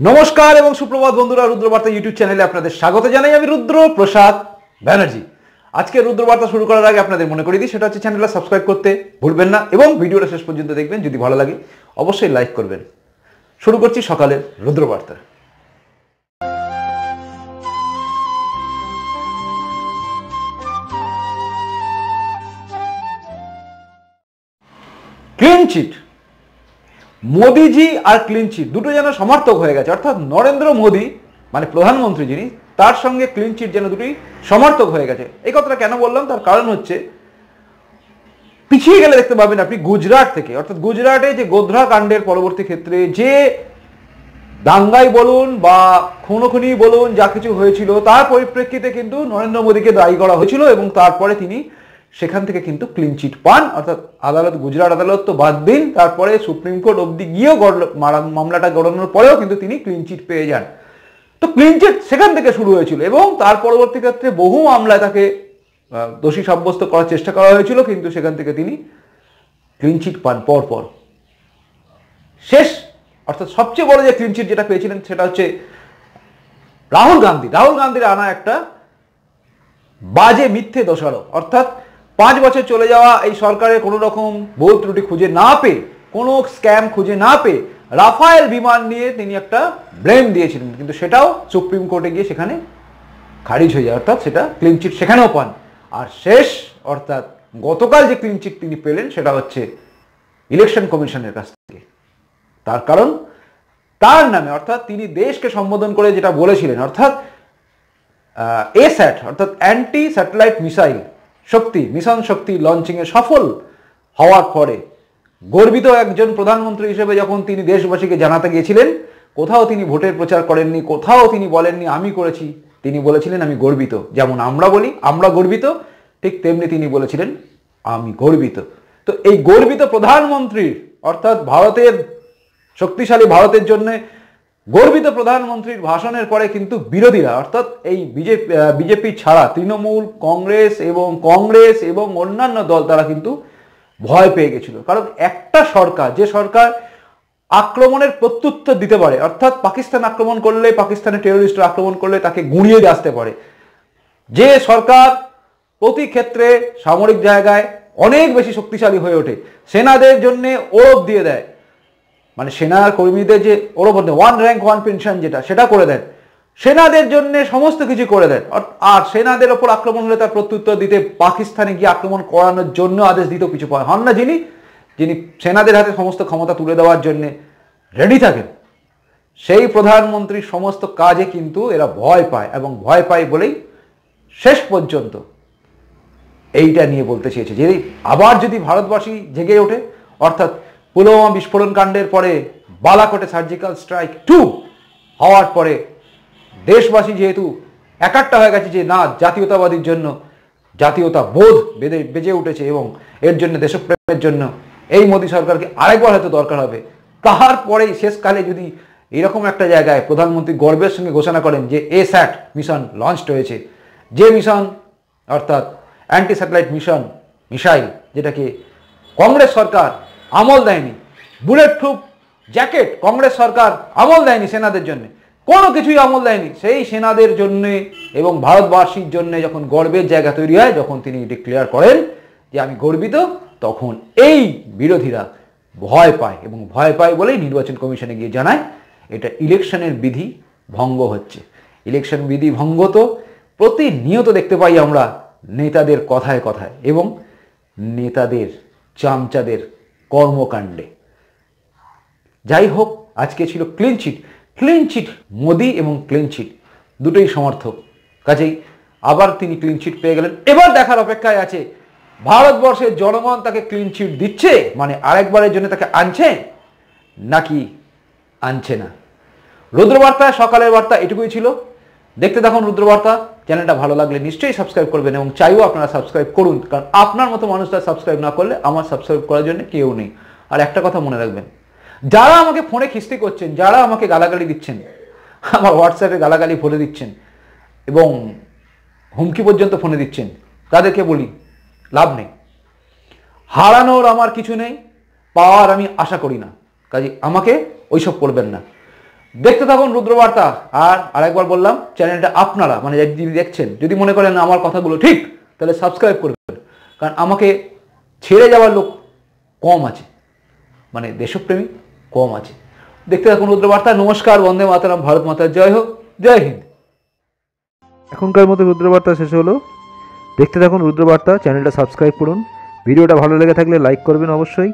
নমস্কার এবং সুপ্রভাত বন্ধুরা, রুদ্রবার্তা ইউটিউব চ্যানেলে আপনাদের স্বাগত জানাই। আমি রুদ্র প্রসাদ ব্যানার্জি। আজকে রুদ্রবার্তা শুরু করার আগে আপনাদের মনে করে দিই, সেটা হচ্ছে চ্যানেলটা সাবস্ক্রাইব করতে ভুলবেন না এবং ভিডিওটা শেষ পর্যন্ত দেখবেন। যদি ভালো লাগে অবশ্যই লাইক করবেন। শুরু করছি সকালের রুদ্রবার্তা। ক্লিন চিট, মোদিজি আর ক্লিন চিট দুটো যেন সমর্থক হয়ে গেছে। অর্থাৎ নরেন্দ্র মোদি মানে প্রধানমন্ত্রী যিনি, তার সঙ্গে ক্লিন চিট যেন দুটোই সমর্থক হয়ে গেছে। এই কথাটা কেন বললাম, তার কারণ হচ্ছে পিছিয়ে গেলে দেখতে পাবেন আপনি গুজরাট থেকে, অর্থাৎ গুজরাটে যে গোধরা কাণ্ডের পরবর্তী ক্ষেত্রে যে দাঙ্গাই বলুন বা খুনোখুনি বলুন, যা কিছু হয়েছিল তার পরিপ্রেক্ষিতে কিন্তু নরেন্দ্র মোদীকে দায়ী করা হয়েছিল এবং তারপরে তিনি সেখান থেকে কিন্তু ক্লিন চিট পান। অর্থাৎ আদালত, গুজরাট আদালত তো বাদ দিন, তারপরে সুপ্রিম কোর্ট অব্দি গিয়েও মামলাটা গড়ানোর পরেও কিন্তু তিনি ক্লিন চিট পেয়ে যান। তো ক্লিন চিট সেখান থেকে শুরু হয়েছিল এবং তার পরবর্তী ক্ষেত্রে বহু মামলায় তাকে দোষী সাব্যস্ত করার চেষ্টা করা হয়েছিল, কিন্তু সেখান থেকে তিনি ক্লিন চিট পান পরপর। শেষ অর্থাৎ সবচেয়ে বড় যে ক্লিন চিট যেটা পেয়েছিলেন সেটা হচ্ছে রাহুল গান্ধীর আনা একটা বাজে মিথ্যে দোষারোপ। অর্থাৎ 5 বছর চলে যাওয়া এই সরকারের কোনো রকম ভুল ত্রুটি খুঁজে না পেয়ে, কোনো স্ক্যাম খুঁজে না পেয়ে রাফায়েল বিমান নিয়ে তিনি একটা ব্লেম দিয়েছিলেন, কিন্তু সেটাও সুপ্রিম কোর্টে গিয়ে সেখানে খারিজ হয়ে যায়। অর্থাৎ সেটা ক্লিন চিট সেখানেও পান। আর শেষ অর্থাৎ গতকাল যে ক্লিন চিট তিনি পেলেন সেটা হচ্ছে ইলেকশন কমিশনের কাছ থেকে। তার কারণ তার নামে, অর্থাৎ তিনি দেশকে সম্বোধন করে যেটা বলেছিলেন, অর্থাৎ এস্যাট অর্থাৎ অ্যান্টি স্যাটেলাইট মিসাইল শক্তি, মিশন শক্তি লঞ্চিংয়ে সফল হওয়ার পরে গর্বিত একজন প্রধানমন্ত্রী হিসেবে যখন তিনি দেশবাসীকে জানাতে গিয়েছিলেন, কোথাও তিনি ভোটের প্রচার করেননি, কোথাও তিনি বলেননি আমি করেছি, তিনি বলেছিলেন আমি গর্বিত। যেমন আমরা বলি আমরা গর্বিত, ঠিক তেমনি তিনি বলেছিলেন আমি গর্বিত। তো এই গর্বিত প্রধানমন্ত্রীর, অর্থাৎ ভারতের শক্তিশালী ভারতের জন্য গর্বিত প্রধানমন্ত্রীর ভাষণের পরে কিন্তু বিরোধীরা, অর্থাৎ এই বিজেপি ছাড়া তৃণমূল, কংগ্রেস এবং অন্যান্য দল, তারা কিন্তু ভয় পেয়ে গেছিল। কারণ একটা সরকার, যে সরকার আক্রমণের প্রত্যুত্তর দিতে পারে, অর্থাৎ পাকিস্তান আক্রমণ করলে, পাকিস্তানের টেরোরিস্টরা আক্রমণ করলে তাকে গুঁড়িয়ে দিয়ে আসতে পারে, যে সরকার প্রতি ক্ষেত্রে সামরিক জায়গায় অনেক বেশি শক্তিশালী হয়ে ওঠে, সেনাদের জন্য ওরব দিয়ে দেয়, মানে সেনার কর্মীদের যে ওরব, 1 র্যাঙ্ক 1 পেনশন যেটা, সেটা করে দেন, সেনাদের জন্য সমস্ত কিছু করে দেন। আর সেনাদের ওপর আক্রমণ হলে তার প্রত্যুত্তর দিতে পাকিস্তানে গিয়ে আক্রমণ করানোর জন্য আদেশ দিতেও কিছু হন না, যিনি সেনাদের হাতে সমস্ত ক্ষমতা তুলে দেওয়ার জন্য রেডি থাকেন, সেই প্রধানমন্ত্রীর সমস্ত কাজে কিন্তু এরা ভয় পায়, এবং ভয় পায় বলেই শেষ পর্যন্ত এইটা নিয়ে বলতে চেয়েছে যে আবার যদি ভারতবাসী জেগে ওঠে, অর্থাৎ পুলওয়ামা বিস্ফোরণ কাণ্ডের পরে বালাকোটে সার্জিক্যাল স্ট্রাইক 2 হওয়ার পরে দেশবাসী যেহেতু একাট্টা হয়ে গেছে যে না, জাতীয়তাবাদীর জন্য জাতীয়তা বোধ বেজে উঠেছে এবং এর জন্য দেশপ্রেমের জন্য এই মোদী সরকারকে আরেকবার হয়তো দরকার হবে, তারপরেই শেষকালে যদি এরকম একটা জায়গায় প্রধানমন্ত্রী গর্বের সঙ্গে ঘোষণা করেন যে এস্যাট মিশন লঞ্চড হয়েছে, যে মিশন অর্থাৎ অ্যান্টি স্যাটেলাইট মিসাইল, যেটাকে কংগ্রেস সরকার আমল দেয়নি, বুলেট প্রুফ জ্যাকেট কংগ্রেস সরকার আমল দেয়নি, সেনাদের জন্য কোনো কিছুই আমল দেয়নি, সেই সেনাদের জন্য এবং ভারতবাসীর জন্য যখন গর্বের জায়গা তৈরি হয়, যখন তিনি ডিক্লেয়ার করেন যে আমি গর্বিত, তখন এই বিরোধীরা ভয় পায়, এবং ভয় পায় বলেই নির্বাচন কমিশনে গিয়ে জানায় এটা ইলেকশনের বিধি ভঙ্গ হচ্ছে। ইলেকশন বিধি ভঙ্গ তো প্রতিনিয়ত দেখতে পাই আমরা নেতাদের কথায় কথায় এবং নেতাদের চামচাদের কর্মকাণ্ডে। যাই হোক, আজকে ছিল ক্লিন চিট মোদি এবং ক্লিন চিট দুটোই সমর্থক, কাজেই আবার তিনি ক্লিন চিট পেয়ে গেলেন। এবার দেখার অপেক্ষায় আছে ভারতবর্ষের জনগণ তাকে ক্লিন চিট দিচ্ছে, মানে আরেকবারের জন্য তাকে আনছে নাকি আনছে না। রুদ্রবার্তা সকালের বার্তা এটুকুই ছিল। দেখতে থাকুন রুদ্রবার্তা। চ্যানেলটা ভালো লাগলে নিশ্চয়ই সাবস্ক্রাইব করবেন এবং চাইও আপনারা সাবস্ক্রাইব করুন, কারণ আপনার মতো মানুষরা সাবস্ক্রাইব না করলে আমার সাবস্ক্রাইব করার জন্য কেউ নেই। আর একটা কথা মনে রাখবেন, যারা আমাকে ফোনে খিস্তি করছেন, যারা আমাকে গালাগালি দিচ্ছেন, আমার হোয়াটসঅ্যাপে গালাগালি ভরে দিচ্ছেন এবং হুমকি পর্যন্ত ফোনে দিচ্ছেন, তাদেরকে বলি লাভ নেই। হারানোর আমার কিছু নেই, পাওয়ার আমি আশা করি না, কাজে আমাকে ওইসব করবেন না। দেখতে থাকুন রুদ্রবার্তা। আর আরেকবার বললাম, চ্যানেলটা আপনারা মানে যদি দেখছেন, যদি মনে করেন আমার কথাগুলো ঠিক, তাহলে সাবস্ক্রাইব করবেন, কারণ আমাকে ছেড়ে যাওয়ার লোক কম আছে, মানে দেশপ্রেমী কম আছে। দেখতে থাকুন রুদ্রবার্তা। নমস্কার, বন্দে মাতরম, ভারত মাতার জয় হোক, জয় হিন্দ। এখনকার মতো রুদ্রবার্তা শেষ হলো। দেখতে থাকুন রুদ্রবার্তা, চ্যানেলটা সাবস্ক্রাইব করুন। ভিডিওটা ভালো লেগে থাকলে লাইক করবেন অবশ্যই।